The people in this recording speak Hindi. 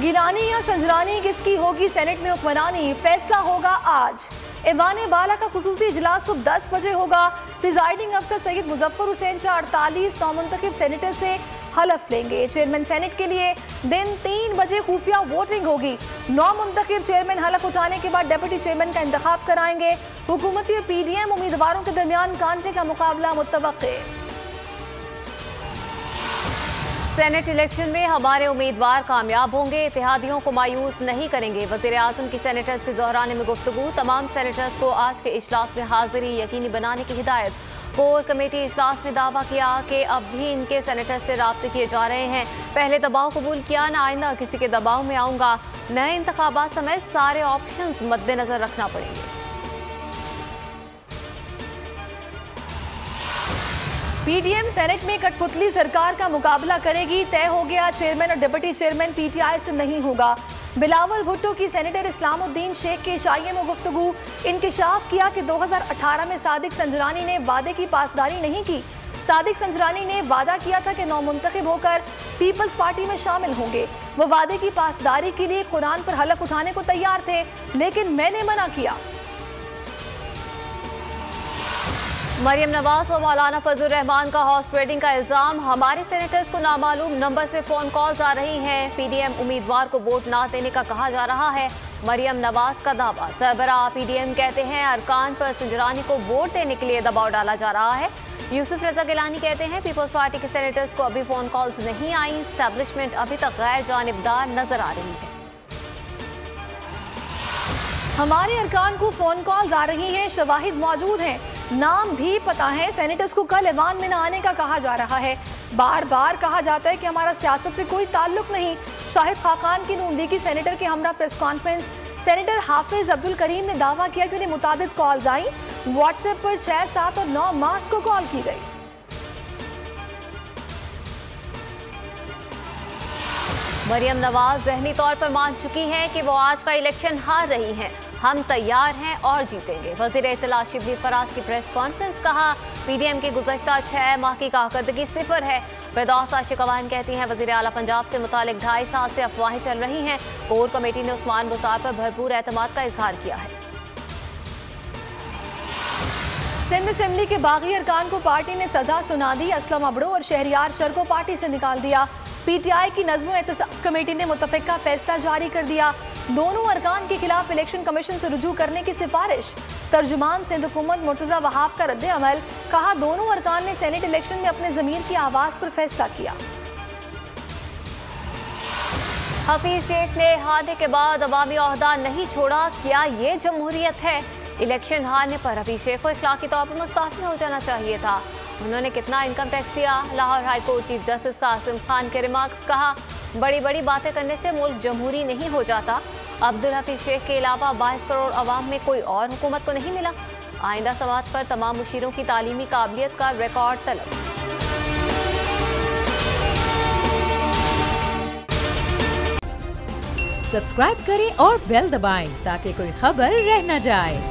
गिलानी या संजरानी किसकी होगी सेनेट में हुक्मरानी, फैसला होगा आज। ऐवान बाला का खुसूसी इजलास सुबह 10 बजे होगा। प्रिजाइडिंग अफसर सैयद मुजफ्फर हुसैन 48 नामुंतखब सेनेटर से हलफ लेंगे। चेयरमैन सेनेट के लिए दिन 3 बजे खुफिया वोटिंग होगी। 9 मुंतखब चेयरमैन हलफ उठाने के बाद डिप्टी चेयरमैन का इंतखाब कराएंगे। हुकूमती और PDM उम्मीदवारों के दरमियान कांटे का मुकाबला मुतवक्के। सेनेट इलेक्शन में हमारे उम्मीदवार कामयाब होंगे, इत्तेहादियों को मायूस नहीं करेंगे। वज़ीर आज़म की सेनेटर्स के ज़ोहराने में गुफ्तगू। तमाम सेनेटर्स को आज के इजलास में हाजिरी यकीनी बनाने की हिदायत। कोर कमेटी इजलास में दावा किया कि अब भी इनके सेनेटर्स से राब्ते किए जा रहे हैं। पहले दबाव कबूल किया, न आइंदा किसी के दबाव में आऊँगा। नए इंतखाबात समेत सारे ऑप्शंस मद्देनजर रखना पड़ेंगे। PDM सेनेट में कठपुतली सरकार का मुकाबला करेगी, तय हो गया। चेयरमैन और डिप्टी चेयरमैन PTI से नहीं होगा। बिलावल भुट्टो की सेनेटर इस्लामुद्दीन शेख के HIA में गुफ्तगू। इंकिशाफ किया कि 2018 में सादिक संजरानी ने वादे की पासदारी नहीं की। सादिक संजरानी ने वादा किया था कि नौमुंतखब होकर पीपल्स पार्टी में शामिल होंगे। वो वादे की पासदारी के लिए कुरान पर हलफ उठाने को तैयार थे, लेकिन मैंने मना किया। मरियम नवाज व मौलाना फजल रहमान का हॉर्स ट्रेडिंग का इल्जाम। हमारे सेनेटर्स को नामालूम नंबर से फोन कॉल्स आ रही हैं। PDM उम्मीदवार को वोट ना देने का कहा जा रहा है। मरियम नवाज का दावा। सरबरा PDM कहते हैं अरकान पर संजरानी को वोट देने के लिए दबाव डाला जा रहा है। यूसुफ रजा गिलानी कहते हैं पीपल्स पार्टी के सेनेटर्स को अभी फोन कॉल्स नहीं आई। एस्टैब्लिशमेंट अभी तक गैर जानिबदार नजर आ रही है। हमारे अरकान को फोन कॉल्स आ रही हैं, शवाहिद मौजूद हैं, नाम भी पता है। सेनेटर्स को कल ऐवान में न आने का कहा जा रहा है। बार बार कहा जाता है कि हमारा सियासत से कोई ताल्लुक नहीं। शाहिद खाकान की नूनदीगी सेनेटर के हमरा प्रेस कॉन्फ्रेंस। सेनेटर हाफिज अब्दुल करीम ने दावा किया कि उन्हें मुतादिद कॉल्स आई। व्हाट्सएप पर 6, 7 और 9 मार्च को कॉल की गई। मरियम नवाज ज़हनी तौर पर मान चुकी हैं कि वो आज का इलेक्शन हार रही हैं। हम तैयार हैं और जीतेंगे। वज़ीर इत्तला शिबली फराज की प्रेस कॉन्फ्रेंस। कहा PDM की गुज़श्ता 6 माह की कारकर्दगी 0 है। फिरदौस आशिकवान कहती हैं वज़ीर आला पंजाब से मुतालिक 2.5 साल से अफवाहें चल रही हैं। कोर कमेटी ने उस्मान बुसार पर भरपूर एतमाद का इजहार किया है। सिंध असेंबली के बागी अरकान को पार्टी ने सजा सुना दी। असलम अबड़ो और शहरियार शर को पार्टी से निकाल दिया। PTI की नज़्म एहतसाब कमेटी ने मुतफ़िका फैसला जारी कर दिया। दोनों अरकान के खिलाफ इलेक्शन कमीशन से रुजू करने की सिफारिश। तर्जुमान सिंध हुकूमत मुर्तज़ा वहाब का रद्द अमल। कहा दोनों अरकान ने सेनेट इलेक्शन में अपने ज़मीर की आवाज़ पर फैसला किया। हफीज शेख ने हादे के बाद अवामी ओहदा नहीं छोड़ा, क्या ये जमहूरियत है? इलेक्शन हारने पर हफीज शेख को इखलाकी तौर पर मुस्तफी हो जाना चाहिए था। उन्होंने कितना इनकम टैक्स दिया? Lahore high court chief justice Qasim Khan के रिमार्क्स। कहा बड़ी बड़ी बातें करने से मुल्क जमहूरी नहीं हो जाता। अब्दुल हफीज शेख के अलावा 22 करोड़ अवाम में कोई और हुकूमत को नहीं मिला। आइंदा समात पर तमाम मुशीरों की तालीमी काबिलियत का रिकॉर्ड तलब। सब्सक्राइब करें और बेल दबाएं ताकि कोई खबर रह न जाए।